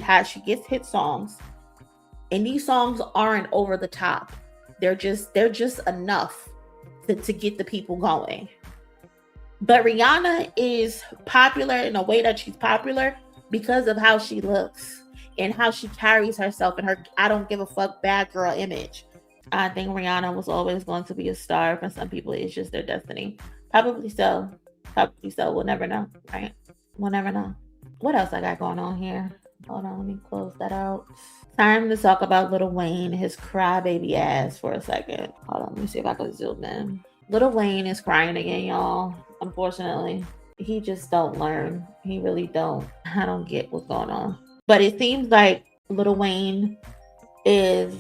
She gets hit songs, and these songs aren't over the top. They're just enough to get the people going. But Rihanna is popular in a way that she's popular because of how she looks and how she carries herself and her I don't give a fuck bad girl image. I think Rihanna was always going to be a star. For some people, it's just their destiny. Probably so. Probably so. We'll never know, right? We'll never know. What else I got going on here? Hold on, let me close that out. Time to talk about Lil Wayne, his crybaby ass for a second. Hold on, let me see if I can zoom in. Lil Wayne is crying again, y'all. Unfortunately, he just don't learn. He really don't. I don't get what's going on. But it seems like Lil Wayne is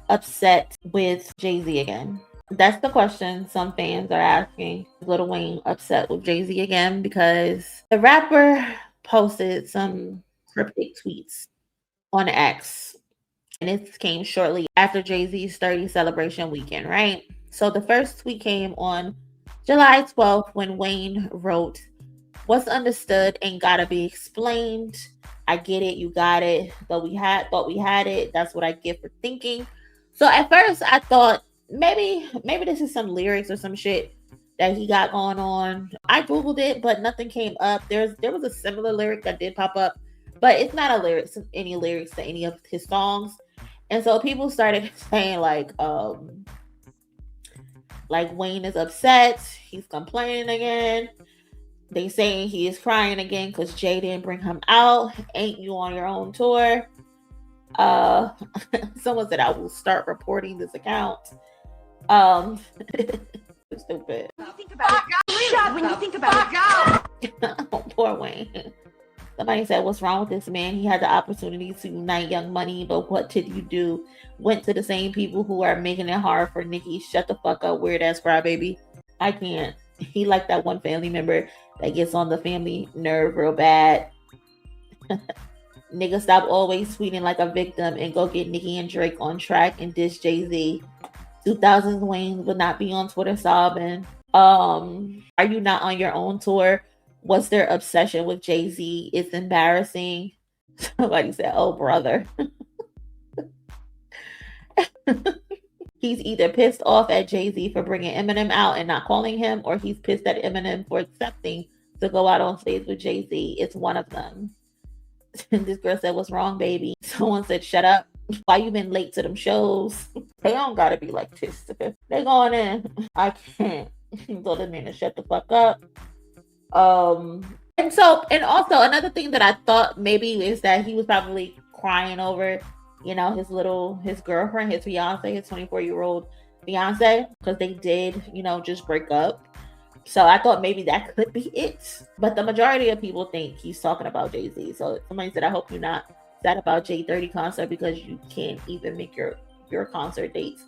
upset with Jay-Z again. That's the question some fans are asking. Is Lil Wayne upset with Jay-Z again? Because the rapper posted some cryptic tweets on X. And it came shortly after Jay-Z's 30th celebration weekend, right? So the first tweet came on July 12th when Wayne wrote, "What's understood ain't gotta be explained. I get it, you got it. Thought we had it. That's what I get for thinking." So at first I thought maybe this is some lyrics or some shit that he got going on. I googled it, but nothing came up. There was a similar lyric that did pop up, but it's not any lyrics to any of his songs. And so people started saying like Wayne is upset, he's complaining again. They saying he is crying again because Jay didn't bring him out. Ain't you on your own tour? Someone said I will start reporting this account. Stupid. When you think about it, when you think about it, Oh, poor Wayne. Somebody said, "What's wrong with this man? He had the opportunity to unite Young Money, but what did you do? Went to the same people who are making it hard for Nicki. Shut the fuck up, weird ass crybaby." I can't. He like that one family member that gets on the family nerve real bad. Nigga, stop always tweeting like a victim and go get Nicki and Drake on track and diss Jay-Z. 2000s Wayne would not be on Twitter sobbing. Are you not on your own tour? What's their obsession with Jay-Z? It's embarrassing. Somebody said, "Oh, brother." He's either pissed off at Jay-Z for bringing Eminem out and not calling him, or he's pissed at Eminem for accepting to go out on stage with Jay-Z. It's one of them. This girl said, "What's wrong, baby?" Someone said, "Shut up. Why you been late to them shows?" They don't gotta be like this. They going in. I can't. Told the man to shut the fuck up. And also another thing that I thought maybe is that he was probably crying over, his girlfriend, his fiance, his 24-year-old fiance, because they did, just break up. So I thought maybe that could be it. But the majority of people think he's talking about Jay-Z. So somebody said, "I hope you're not sad about J30 concert because you can't even make your concert dates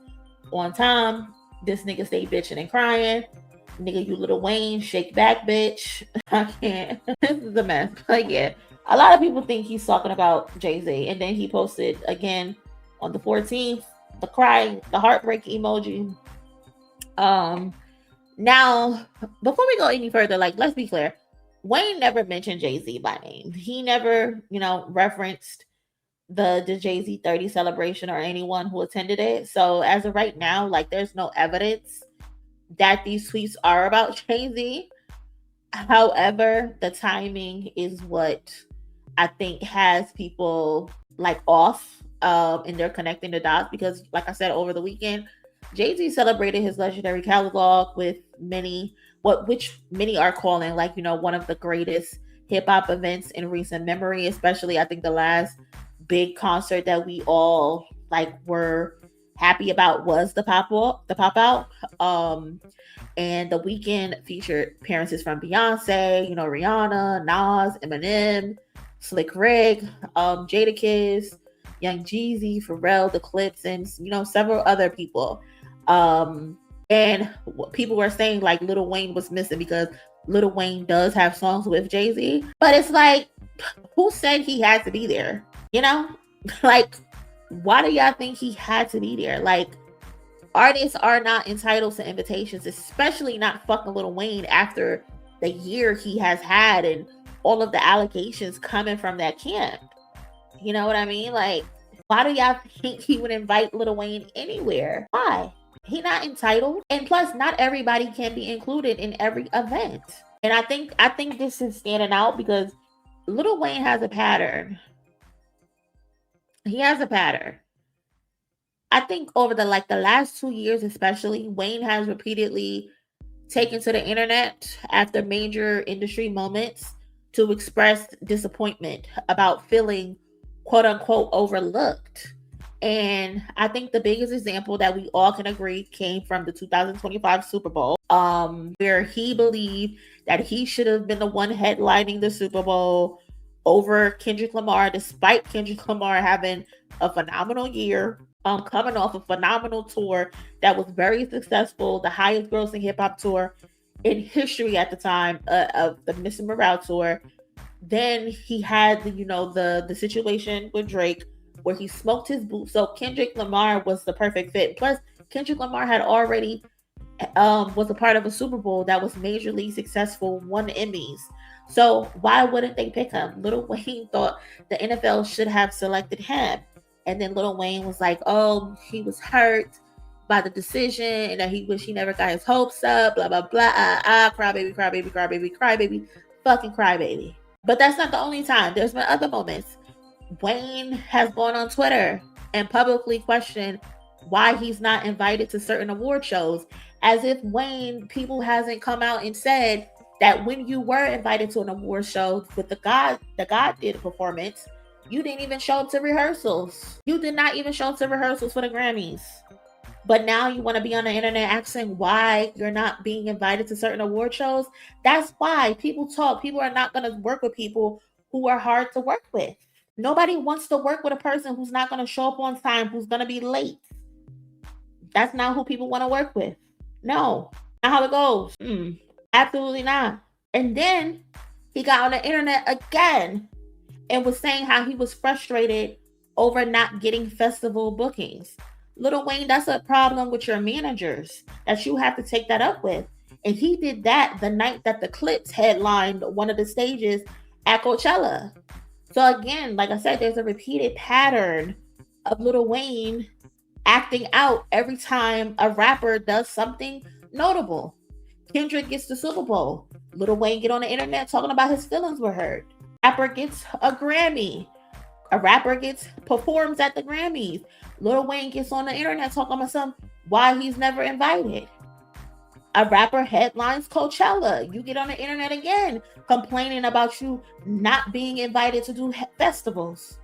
on time. This nigga stay bitching and crying. Nigga, you Lil Wayne, shake back, bitch." I can't. This is a mess. But yeah, a lot of people think he's talking about Jay-Z. And then he posted again on the 14th, the crying, the heartbreak emoji. Now, before we go any further, let's be clear. Wayne never mentioned Jay-Z by name. He never, referenced the Jay-Z 30 celebration or anyone who attended it. So as of right now, there's no evidence that these tweets are about Jay-Z. However, the timing is what I think has people off, and they're connecting the dots because, like I said, over the weekend, Jay-Z celebrated his legendary catalog with which many are calling one of the greatest hip-hop events in recent memory. Especially, I think the last big concert that we all were happy about was the pop out. And the weekend featured appearances from Beyonce, Rihanna, Nas, Eminem, Slick Rick, Jadakiss, Young Jeezy, Pharrell, The Clips, and several other people. And people were saying Lil Wayne was missing because Lil Wayne does have songs with Jay-Z, but it's who said he had to be there? Why do y'all think he had to be there? Artists are not entitled to invitations, especially not fucking Lil Wayne after the year he has had and all of the allegations coming from that camp. You know what I mean? Like, why do y'all think he would invite Lil Wayne anywhere? Why? He not entitled. And plus, not everybody can be included in every event. And I think this is standing out because Lil Wayne has a pattern. He has a pattern. I think over the last 2 years, especially, Wayne has repeatedly taken to the internet after major industry moments to express disappointment about feeling quote unquote overlooked. And I think the biggest example that we all can agree came from the 2025 Super Bowl, where he believed that he should have been the one headlining the Super Bowl over Kendrick Lamar, despite Kendrick Lamar having a phenomenal year, coming off a phenomenal tour that was very successful, the highest grossing hip hop tour in history at the time of the Missing Morale tour. Then he had the situation with Drake where he smoked his boots. So Kendrick Lamar was the perfect fit. Plus, Kendrick Lamar had already was a part of a Super Bowl that was majorly successful, won Emmys. So why wouldn't they pick him? Lil Wayne thought the NFL should have selected him. And then Lil Wayne was like, oh, he was hurt by the decision and that he wish he never got his hopes up, blah, blah, blah, cry baby, cry baby, cry baby, cry baby, fucking cry baby. But that's not the only time. There's been other moments. Wayne has gone on Twitter and publicly questioned why he's not invited to certain award shows, as if people hasn't come out and said that when you were invited to an award show with the God did a performance, you didn't even show up to rehearsals. You did not even show up to rehearsals for the Grammys. But now you want to be on the internet asking why you're not being invited to certain award shows. That's why people talk. People are not going to work with people who are hard to work with. Nobody wants to work with a person who's not going to show up on time, who's going to be late. That's not who people want to work with. No, not how it goes. Absolutely not. And then he got on the internet again and was saying how he was frustrated over not getting festival bookings. Lil Wayne, that's a problem with your managers that you have to take that up with. And he did that the night that the Clips headlined one of the stages at Coachella. So again, like I said, there's a repeated pattern of Lil Wayne acting out every time a rapper does something notable. Kendrick gets the Super Bowl. Lil Wayne get on the internet talking about his feelings were hurt. Rapper gets a Grammy. A rapper performs at the Grammys. Lil Wayne gets on the internet talking about why he's never invited. A rapper headlines Coachella. You get on the internet again complaining about you not being invited to do festivals.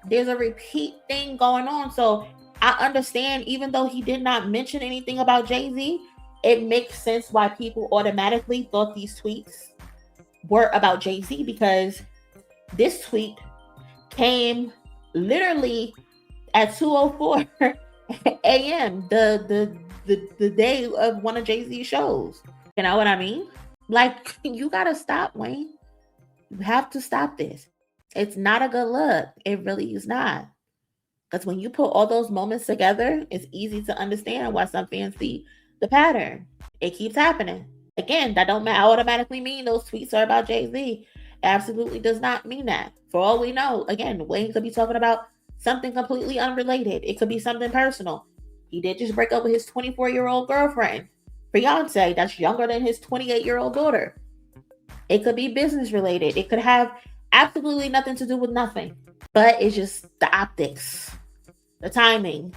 There's a repeat thing going on. So I understand, even though he did not mention anything about Jay-Z, it makes sense why people automatically thought these tweets were about Jay-Z, because this tweet came literally at 2:04 a.m. the day of one of Jay-Z's shows. You know what I mean? Like, you gotta stop, Wayne. You have to stop this. It's not a good look. It really is not. Because when you put all those moments together, it's easy to understand why some fans see the pattern. It keeps happening. Again, that don't automatically mean those tweets are about Jay-Z. Absolutely does not mean that. For all we know, again, Wayne could be talking about something completely unrelated. It could be something personal. He did just break up with his 24-year-old girlfriend, fiance, that's younger than his 28-year-old daughter. It could be business related. It could have absolutely nothing to do with nothing. But it's just the optics, the timing,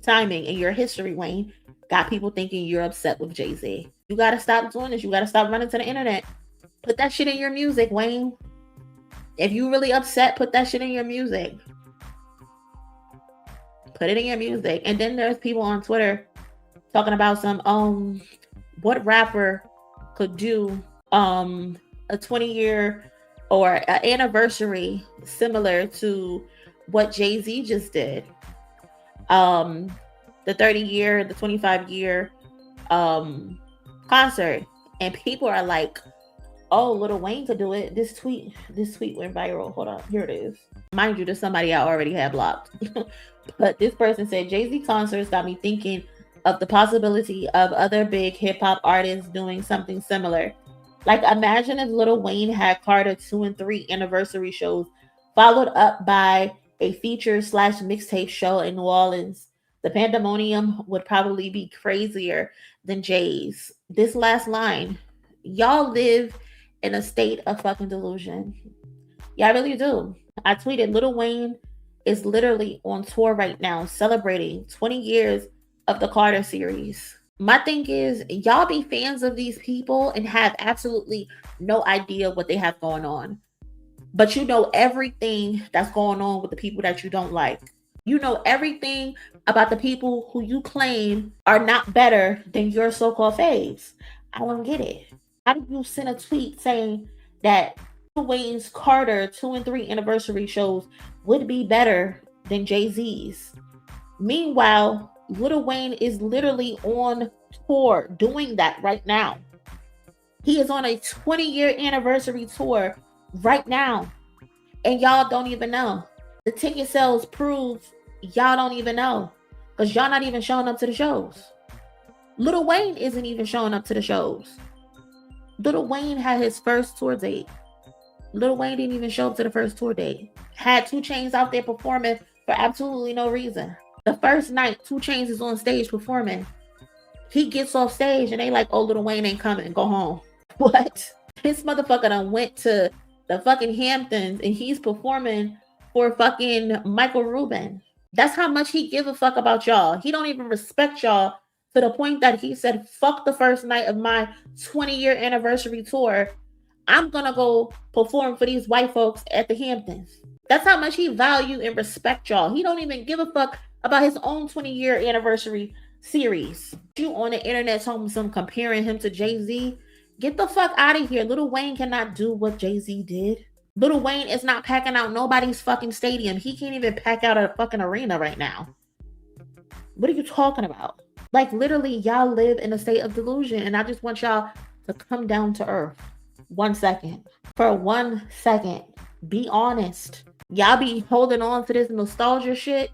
and your history, Wayne, got people thinking you're upset with Jay-Z. You got to stop doing this. You got to stop running to the internet. Put that shit in your music, Wayne. If you really upset, put that shit in your music. Put it in your music. And then there's people on Twitter talking about what rapper could do a 20-year or an anniversary similar to what Jay-Z just did. The 30-year, the 25-year concert. And people are like, oh, Lil Wayne could do it. This tweet went viral. Hold on, here it is. Mind you, there's somebody I already had blocked. But this person said, Jay-Z concerts got me thinking of the possibility of other big hip-hop artists doing something similar. Like, imagine if Lil Wayne had Carter 2 and 3 anniversary shows followed up by a feature / mixtape show in New Orleans. The pandemonium would probably be crazier than Jay's. This last line, y'all live in a state of fucking delusion. Y'all really do. I tweeted, Lil Wayne is literally on tour right now, celebrating 20 years of the Carter series. My thing is, y'all be fans of these people and have absolutely no idea what they have going on. But you know everything that's going on with the people that you don't like. You know everything about the people who you claim are not better than your so-called faves. I don't get it. How do you send a tweet saying that Lil Wayne's Carter 2 and 3 anniversary shows would be better than Jay-Z's? Meanwhile, Lil Wayne is literally on tour doing that right now. He is on a 20-year anniversary tour right now, and y'all don't even know. The ticket sales prove y'all don't even know, because y'all not even showing up to the shows. Lil Wayne isn't even showing up to the shows. Lil Wayne had his first tour date. Lil Wayne didn't even show up to the first tour date. Had 2 Chainz out there performing for absolutely no reason. The first night 2 Chainz is on stage performing. He gets off stage and they like, oh, Lil Wayne ain't coming, go home. What? This motherfucker done went to the fucking Hamptons and he's performing for fucking Michael Rubin. That's how much he give a fuck about y'all. He don't even respect y'all to the point that he said, fuck the first night of my 20-year anniversary tour. I'm gonna go perform for these white folks at the Hamptons. That's how much he value and respect y'all. He don't even give a fuck about his own 20-year anniversary series. You on the internet talking some comparing him to Jay-Z? Get the fuck out of here. Lil Wayne cannot do what Jay-Z did. Lil Wayne is not packing out nobody's fucking stadium. He can't even pack out a fucking arena right now. What are you talking about? Like, literally, y'all live in a state of delusion, and I just want y'all to come down to earth. 1 second. For 1 second. Be honest. Y'all be holding on to this nostalgia shit,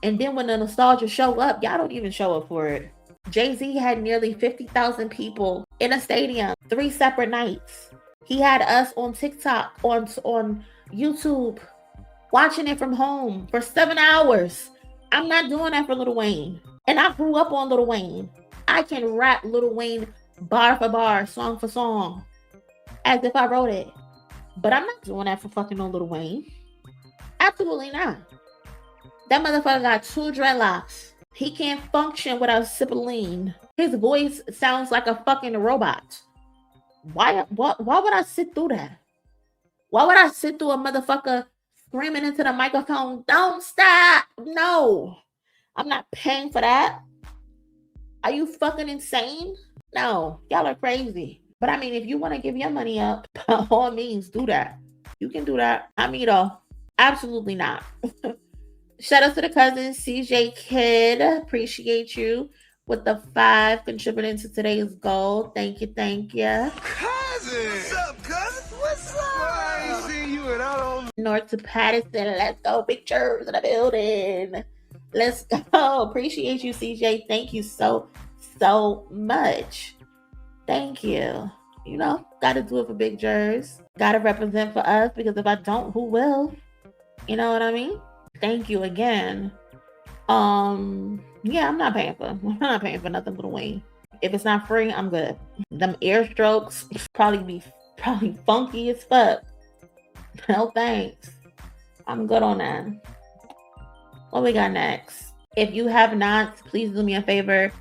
and then when the nostalgia show up, y'all don't even show up for it. Jay-Z had nearly 50,000 people in a stadium 3 separate nights. He had us on TikTok, on YouTube, watching it from home for 7 hours. I'm not doing that for Lil Wayne. And I grew up on Lil Wayne. I can rap Lil Wayne bar for bar, song for song, as if I wrote it. But I'm not doing that for fucking no Lil Wayne. Absolutely not. That motherfucker got 2 dreadlocks. He can't function without sipping lean. His voice sounds like a fucking robot. Why would I sit through that? Why would I sit through a motherfucker screaming into the microphone, don't stop? No. I'm not paying for that. Are you fucking insane? No. Y'all are crazy. But I mean, if you want to give your money up, by all means, do that. You can do that. I mean, though, absolutely not. Shout out to the cousins, CJ Kid. Appreciate you with the 5 contributing to today's goal. Thank you, thank you. Cousin! What's up, cousin? What's up? I ain't seen you and I don't... North to Patterson. Let's go. Pictures in the building. Let's go. Appreciate you, CJ. Thank you so much. Thank you. You know, gotta do it for Big Jers. Gotta represent for us, because if I don't, who will? You know what I mean? Thank you again. Yeah, I'm not paying for nothing Lil Wayne. If it's not free, I'm good. Them airstrokes probably funky as fuck. No thanks. I'm good on that. What we got next? If you have not, please do me a favor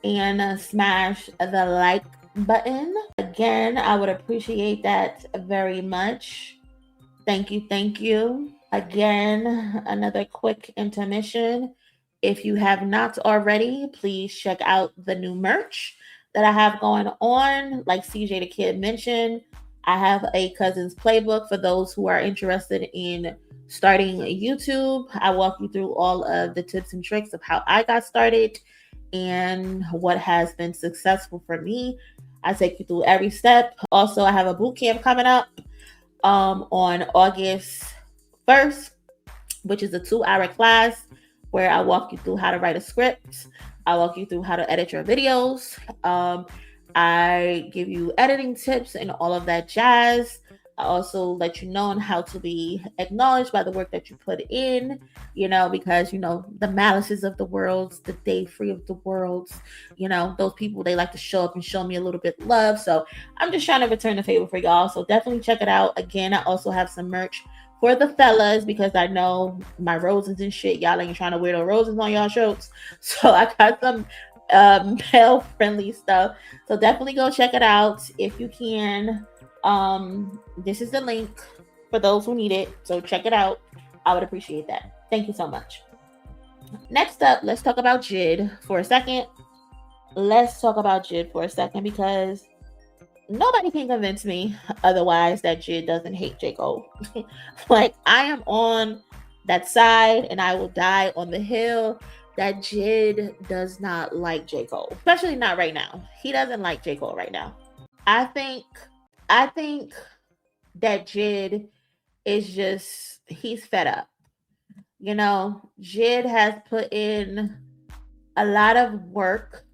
and smash the like button. Again, I would appreciate that very much. Thank you. Again, another quick intermission. If you have not already, please check out the new merch that I have going on. Like CJ the Kid mentioned, I have a cousin's playbook for those who are interested in starting YouTube. I walk you through all of the tips and tricks of how I got started and what has been successful for me. I take you through every step. Also, I have a boot camp coming up on August 1st, which is a 2-hour class where I walk you through how to write a script. I walk you through how to edit your videos. I give you editing tips and all of that jazz. I also let you know on how to be acknowledged by the work that you put in, because, the malices of the worlds, the day free of the worlds, those people, they like to show up and show me a little bit of love. So I'm just trying to return the favor for y'all. So definitely check it out. Again, I also have some merch for the fellas because I know my roses and shit, y'all ain't trying to wear the roses on y'all shirts. So I got some male friendly stuff. So definitely go check it out if you can. This is the link for those who need it. So check it out. I would appreciate that. Thank you so much. Next up, let's talk about JID for a second. Because nobody can convince me otherwise that JID doesn't hate J. Cole. Like, I am on that side and I will die on the hill that JID does not like J. Cole, especially not right now. He doesn't like J. Cole right now. I think that JID is just, he's fed up. JID has put in a lot of work,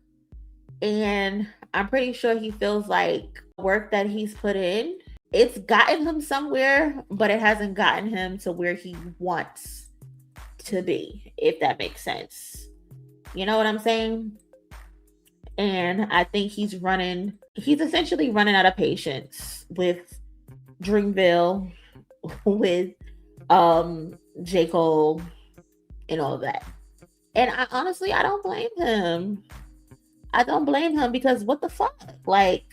and I'm pretty sure he feels like work that he's put in, it's gotten him somewhere, but it hasn't gotten him to where he wants to be, if that makes sense. You know what I'm saying? And I think he's essentially running out of patience with Dreamville, with J. Cole, and all of that. And I honestly don't blame him. I don't blame him because what the fuck? Like,